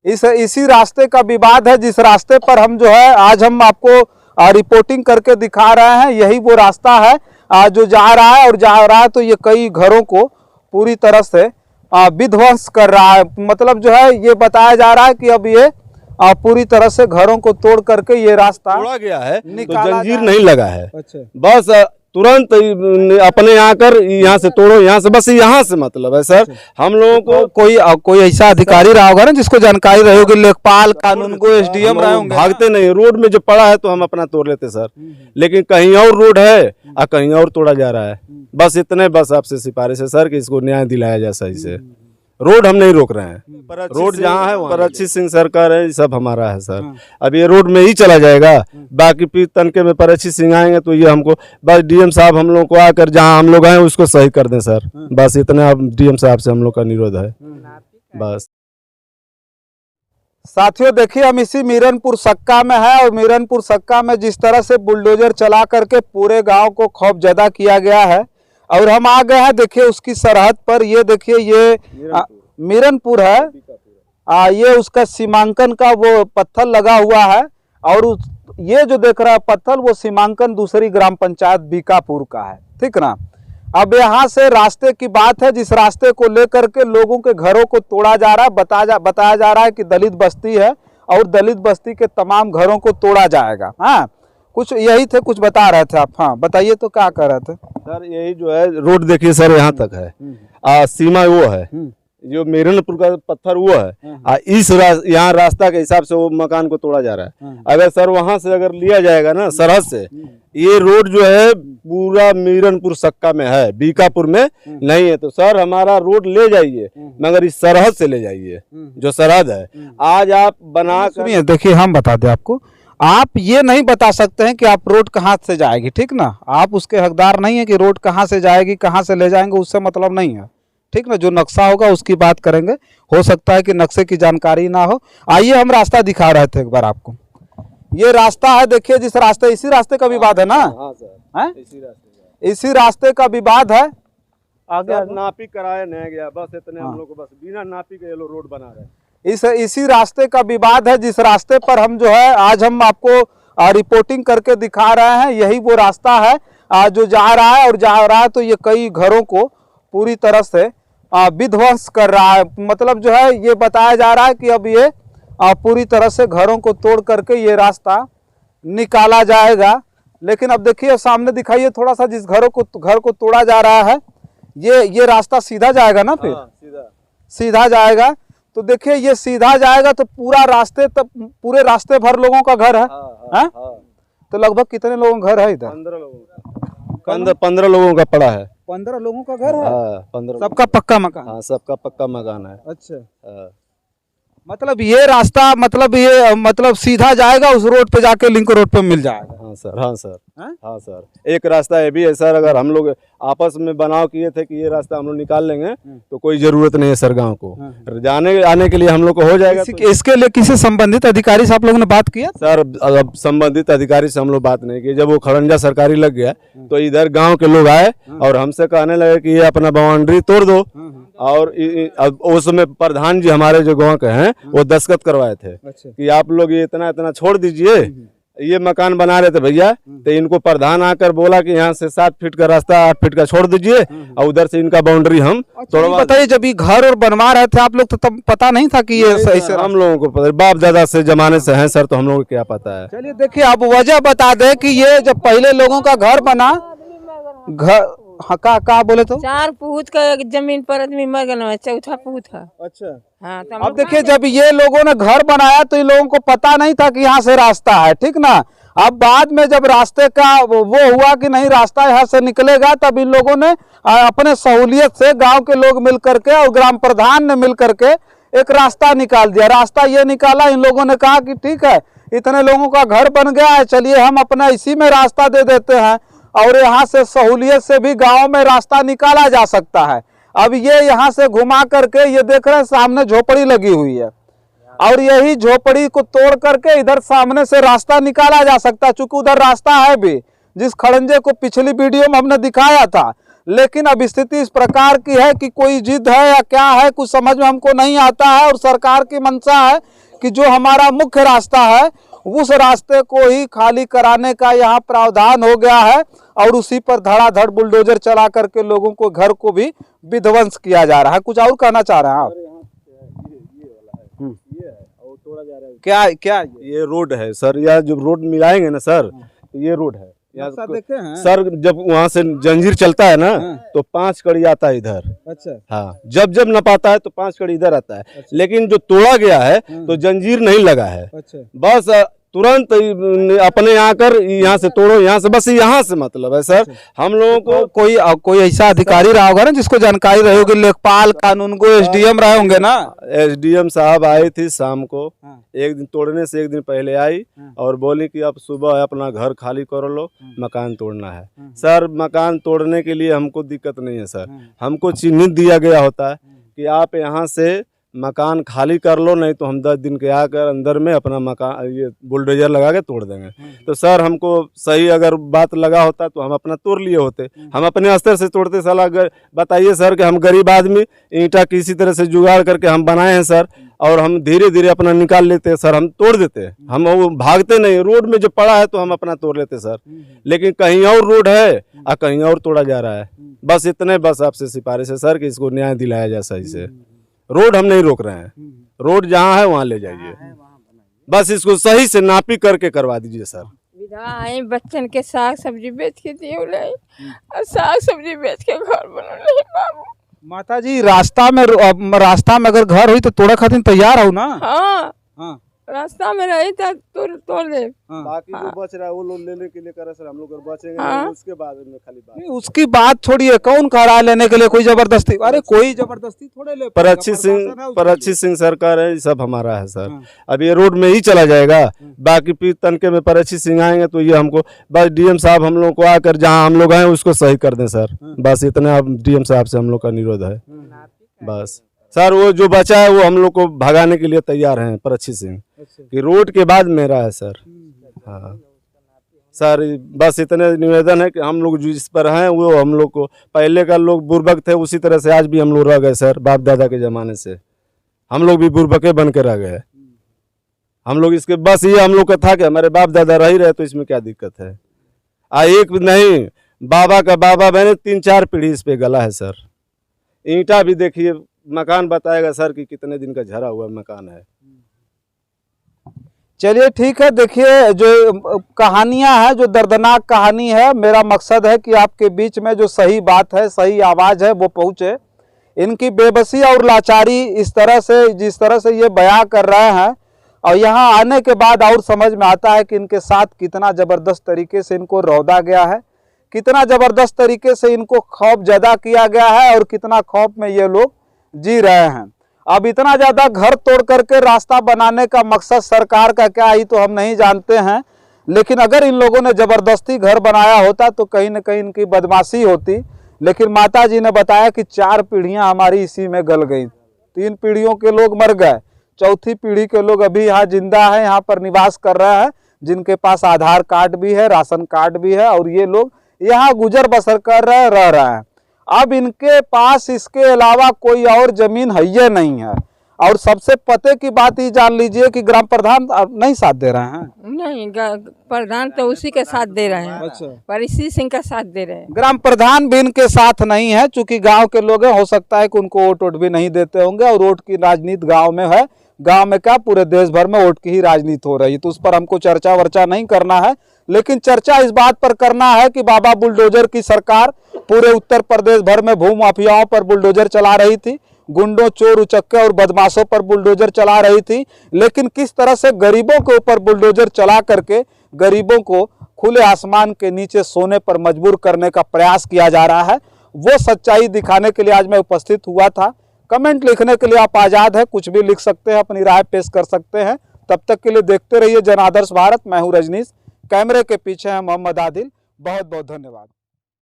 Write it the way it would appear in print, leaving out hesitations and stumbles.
इसी रास्ते का विवाद है, जिस रास्ते पर हम जो है आज हम आपको रिपोर्टिंग करके दिखा रहे हैं। यही वो रास्ता है जो जा रहा है, और जा रहा है तो ये कई घरों को पूरी तरह से विध्वंस कर रहा है। मतलब जो है ये बताया जा रहा है कि अब ये पूरी तरह से घरों को तोड़ करके ये रास्ता तोड़ा गया है, तो निकाला जंजीर नहीं लगा है। अच्छा, बस तुरंत अपने यहाँ कर, यहाँ से तोड़ो, यहाँ से, बस यहाँ से मतलब है सर। हम लोगों को कोई ऐसा अधिकारी रहा होगा ना जिसको जानकारी रही होगी, लेखपाल, कानून को, एसडीएम रहे होंगे। भागते नहीं, रोड में जो पड़ा है तो हम अपना तोड़ लेते सर, लेकिन कहीं और रोड है और कहीं और तोड़ा जा रहा है। बस इतने, बस आपसे सिफारिश है सर कि इसको न्याय दिलाया जाए सही से। रोड हम नहीं रोक रहे हैं, रोड जहाँ है पर अच्छी सिंह सरकार है, सब हमारा है सर। अब ये रोड में ही चला जाएगा, बाकी फिर तनके में पर अच्छी सिंह आएंगे तो ये हमको बस डीएम साहब हम लोग को आकर जहाँ हम लोग आए उसको सही कर दें सर। बस इतना डीएम साहब से हम लोग का निरोध है बस। साथियों देखिए, हम इसी मीरनपुर सक्का में है, और मीरनपुर सक्का में जिस तरह से बुलडोजर चला करके पूरे गांव को खौफजदा किया गया है, और हम आ गए हैं देखिए उसकी सरहद पर। ये देखिए ये मीरनपुर है, ये उसका सीमांकन का वो पत्थर लगा हुआ है, और ये जो देख रहा है पत्थर वो सीमांकन दूसरी ग्राम पंचायत बीकापुर का है, ठीक ना। अब यहाँ से रास्ते की बात है, जिस रास्ते को लेकर के लोगों के घरों को तोड़ा जा रहा है। बताया जा रहा है कि दलित बस्ती है और दलित बस्ती के तमाम घरों को तोड़ा जाएगा। हाँ, कुछ यही थे, कुछ बता रहे थे आप। हाँ बताइए, तो क्या कर रहे थे सर? यही जो है रोड देखिए सर, यहाँ तक है, सीमा वो है, जो मीरनपुर का पत्थर वो है, इस यहाँ रास्ता के हिसाब से वो मकान को तोड़ा जा रहा है। अगर सर वहां से अगर लिया जाएगा ना सरहद से, ये रोड जो है पूरा मीरनपुर सक्का में है, बीकापुर में नहीं है। तो सर हमारा रोड ले जाइए, मगर इस सरहद से ले जाइए, जो सरहद है। आज आप बना सुनिए, देखिए हम बता दें आपको, आप ये नहीं बता सकते हैं कि आप रोड कहाँ से जाएगी, ठीक ना। आप उसके हकदार नहीं है कि रोड कहाँ से जाएगी, कहाँ से ले जाएंगे, उससे मतलब नहीं है, ठीक ना। जो नक्शा होगा उसकी बात करेंगे। हो सकता है कि नक्शे की जानकारी ना हो। आइए हम रास्ता दिखा रहे थे एक बार आपको। ये रास्ता है, देखिए जिस रास्ते, इसी रास्ते का विवाद है ना। हाँ सर, इसी रास्ते का विवाद है। आगे नापी कराया नहीं गया, बस इतने हम लोग को, बस बिना नापी के ये लोग रोड बना रहे हैं। इसी रास्ते का विवाद है, जिस रास्ते पर हम जो है आज हम आपको रिपोर्टिंग करके दिखा रहे हैं। यही वो रास्ता है जो जा रहा है, और जा रहा है तो ये कई घरों को पूरी तरह से विध्वंस कर रहा है। मतलब जो है ये बताया जा रहा है कि अब ये पूरी तरह से घरों को तोड़ करके ये रास्ता निकाला जाएगा। लेकिन अब देखिए सामने दिखाइए थोड़ा सा, जिस घर को तोड़ा जा रहा है, ये रास्ता सीधा जाएगा ना, फिर सीधा जाएगा। तो देखिए ये सीधा जाएगा तो पूरा रास्ते तक, पूरे रास्ते भर लोगों का घर है। तो लगभग कितने लोगों का घर है इधर? 15 लोगों का पड़ा है। 15 लोगों का घर है। 15 सबका पक्का मकान? हाँ, सबका पक्का मकान है। अच्छा, मतलब ये रास्ता, मतलब सीधा जाएगा, उस रोड पे जाके लिंक रोड पे मिल जाएगा। हाँ सर, हाँ सर, हाँ सर। एक रास्ता ये भी है सर, अगर हम लोग आपस में बनाव किए थे कि ये रास्ता हम लोग निकाल लेंगे तो कोई जरूरत नहीं है सर गांव को जाने आने के लिए, हम लोग को हो जाएगा। इसके लिए किसी संबंधित अधिकारी से आप लोगों ने बात किया? सर अब संबंधित अधिकारी से हम लोग बात नहीं की। जब वो खड़ंजा सरकारी लग गया तो इधर गाँव के लोग आए और हमसे कहने लगे कि ये अपना बाउंड्री तोड़ दो, और उसमें प्रधान जी हमारे जो गांव के हैं वो दस्तखत करवाए थे कि आप लोग ये इतना छोड़ दीजिए। ये मकान बना रहे थे भैया, तो इनको प्रधान आकर बोला कि यहाँ से 7 फीट का रास्ता 8 फीट का छोड़ दीजिए, और उधर से इनका बाउंड्री हम तोड़वा। बताइए, जब ये घर और बनवा रहे थे आप लोग, तो तब पता नहीं था कि ये सही से? हम लोगों को पता, बाप दादा से जमाने से हैं सर, तो हम लोगों को क्या पता है। चलिए देखिए, अब वजह बता दे कि ये जब पहले लोगों का घर बना, घर का बोले तो 4 फुट का जमीन पर आदमी मर गया, 4था फुट है। अच्छा, हाँ। तो अब देखिए जब ये लोगों ने घर बनाया तो इन लोगों को पता नहीं था कि यहाँ से रास्ता है, ठीक ना। अब बाद में जब रास्ते का वो हुआ कि नहीं रास्ता यहाँ से निकलेगा, तब इन लोगों ने अपने सहूलियत से गांव के लोग मिल करके और ग्राम प्रधान ने मिल करके एक रास्ता निकाल दिया। रास्ता ये निकाला, इन लोगों ने कहा कि ठीक है, इतने लोगों का घर बन गया है, चलिए हम अपना इसी में रास्ता दे देते हैं, और यहाँ से सहूलियत से भी गांव में रास्ता निकाला जा सकता है। अब ये यहाँ से घुमा करके, ये देख रहे हैं सामने झोपड़ी लगी हुई है, और यही झोपड़ी को तोड़ करके इधर सामने से रास्ता निकाला जा सकता है। चूंकि उधर रास्ता है भी, जिस खड़ंजे को पिछली वीडियो में हमने दिखाया था, लेकिन अब स्थिति इस प्रकार की है कि कोई जिद है या क्या है कुछ समझ में हमको नहीं आता है। और सरकार की मंशा है कि जो हमारा मुख्य रास्ता है उस रास्ते को ही खाली कराने का यहाँ प्रावधान हो गया है और उसी पर धड़ाधड़ बुलडोजर चला करके लोगों को घर को भी विध्वंस किया जा रहा है। कुछ और कहना चाह रहे हैं आप? क्या क्या ये रोड है सर, यह जब रोड मिलाएंगे ना सर तो ये रोड है नक्शा देखे हैं? सर जब वहाँ से जंजीर चलता है ना तो 5 कड़ी आता है इधर। अच्छा हाँ, जब जब नपाता है तो 5 कड़ी इधर आता है। अच्छा। लेकिन जो तोड़ा गया है तो जंजीर नहीं लगा है। अच्छा बस तुरंत अपने आकर यहाँ से तोड़ो, यहाँ से, बस यहाँ से मतलब है सर। हम लोगों को कोई ऐसा अधिकारी रहा होगा ना जिसको जानकारी रही होगी, लेखपाल कानून को एसडीएम रहे होंगे ना? एसडीएम साहब आई थी शाम को, एक दिन तोड़ने से एक दिन पहले आई और बोली कि अब सुबह अपना घर खाली कर लो, मकान तोड़ना है। सर मकान तोड़ने के लिए हमको दिक्कत नहीं है सर, हमको चिन्हित दिया गया होता है कि आप यहाँ से मकान खाली कर लो, नहीं तो हम 10 दिन के आकर अंदर में अपना मकान ये बुलडोजर लगा के तोड़ देंगे। तो सर हमको सही अगर बात लगा होता तो हम अपना तोड़ लिए होते, हम अपने स्तर से तोड़ते। साला बताइए सर कि हम गरीब आदमी ईंटा किसी तरह से जुगाड़ करके हम बनाए हैं सर, और हम धीरे धीरे अपना निकाल लेते हैं सर, हम तोड़ देते हैं, हम वो भागते नहीं। रोड में जो पड़ा है तो हम अपना तोड़ लेते सर, लेकिन कहीं और रोड है और कहीं और तोड़ा जा रहा है। बस इतने बस आपसे सिफारिश है सर कि इसको न्याय दिलाया जाए सही से। रोड हम नहीं रोक रहे हैं, रोड जहाँ है वहाँ ले जाइए, बस इसको सही से नापी करके करवा दीजिए सर। विधवा आई बच्चन के साग सब्जी बेच के दिए और साग सब्जी बेच के घर बनौले बाबू। माता जी रास्ता में अगर घर हुई तो तोड़ा खातिर तैयार हो ना? हाँ हाँ रास्ता में रही था तोड़ ले। बाकी जो बच रहा है वो लोग लेने के लिए करे सर, हम लोग बचेंगे उसके बाद में खाली बात। नहीं, उसकी बात छोड़िए, कौन कह रहा है लेने के लिए? कोई जबरदस्ती? अरे कोई जबरदस्ती थोड़े ले। परच्छी सिंह सरकार है, सब हमारा है सर। अब ये रोड में ही चला जाएगा, बाकी फिर तनके में परच्छी सिंह आएंगे तो ये हमको बस डीएम साहब हम लोग को आकर जहाँ हम लोग आए उसको सही कर दें सर, बस इतना डीएम साहब से हम लोग का निरोध है। बस सर वो जो बचा है वो हम लोग को भगाने के लिए तैयार हैं परच्छी सिंह, कि रोड के बाद मेरा है सर। हाँ सर बस इतने निवेदन है कि हम लोग जिस पर हैं वो हम लोग को, पहले का लोग बुर्बक थे उसी तरह से आज भी हम लोग रह गए सर, बाप दादा के ज़माने से हम लोग भी बुर्बके बन के रह गए। हम लोग इसके बस ये हम लोग का था कि हमारे बाप दादा रह ही रहे तो इसमें क्या दिक्कत है। एक नहीं, बाबा का बाबा मैंने 3-4 पीढ़ी इस पे गला है सर। ईंटा भी देखिए, मकान बताएगा सर कि कितने दिन का झरा हुआ मकान है। चलिए ठीक है, देखिए जो कहानियां हैं, जो दर्दनाक कहानी है, मेरा मकसद है कि आपके बीच में जो सही बात है, सही आवाज़ है वो पहुंचे। इनकी बेबसी और लाचारी इस तरह से, जिस तरह से ये बयां कर रहे हैं, और यहाँ आने के बाद और समझ में आता है कि इनके साथ कितना ज़बरदस्त तरीके से इनको रौदा गया है, कितना ज़बरदस्त तरीके से इनको खौफ ज़्यादा किया गया है और कितना खौफ में ये लोग जी रहे हैं। अब इतना ज़्यादा घर तोड़ करके रास्ता बनाने का मकसद सरकार का क्या, ही तो हम नहीं जानते हैं। लेकिन अगर इन लोगों ने ज़बरदस्ती घर बनाया होता तो कहीं न कहीं इनकी बदमाशी होती। लेकिन माता जी ने बताया कि 4 पीढ़ियां हमारी इसी में गल गई, 3 पीढ़ियों के लोग मर गए, 4थी पीढ़ी के लोग अभी यहाँ जिंदा हैं, यहाँ पर निवास कर रहे हैं, जिनके पास आधार कार्ड भी है, राशन कार्ड भी है, और ये लोग यहाँ गुजर बसर कर रहे, रह रहे हैं। अब इनके पास इसके अलावा कोई और जमीन है ये नहीं है। और सबसे पते की बात ये जान लीजिए कि ग्राम प्रधान नहीं साथ दे रहे हैं। नहीं, प्रधान तो उसी के साथ दे रहे हैं। अच्छा, परच्छी सिंह का साथ दे रहे हैं। ग्राम प्रधान भी इनके साथ नहीं है, चूंकि गांव के लोग हैं, हो सकता है कि उनको वोट भी नहीं देते होंगे, और वोट की राजनीति गांव में है। गांव में क्या, पूरे देश भर में वोट की ही राजनीति हो रही है, तो उस पर हमको चर्चा वर्चा नहीं करना है। लेकिन चर्चा इस बात पर करना है कि बाबा बुलडोजर की सरकार पूरे उत्तर प्रदेश भर में भू माफियाओं पर बुलडोजर चला रही थी, गुंडों, चोर उचक्के और बदमाशों पर बुलडोजर चला रही थी। लेकिन किस तरह से गरीबों के ऊपर बुलडोजर चला करके गरीबों को खुले आसमान के नीचे सोने पर मजबूर करने का प्रयास किया जा रहा है, वो सच्चाई दिखाने के लिए आज मैं उपस्थित हुआ था। कमेंट लिखने के लिए आप आज़ाद है, कुछ भी लिख सकते हैं, अपनी राय पेश कर सकते हैं। तब तक के लिए देखते रहिए जन आदर्श भारत। मैं हूँ रजनीश, कैमरे के पीछे है मोहम्मद आदिल। बहुत बहुत धन्यवाद।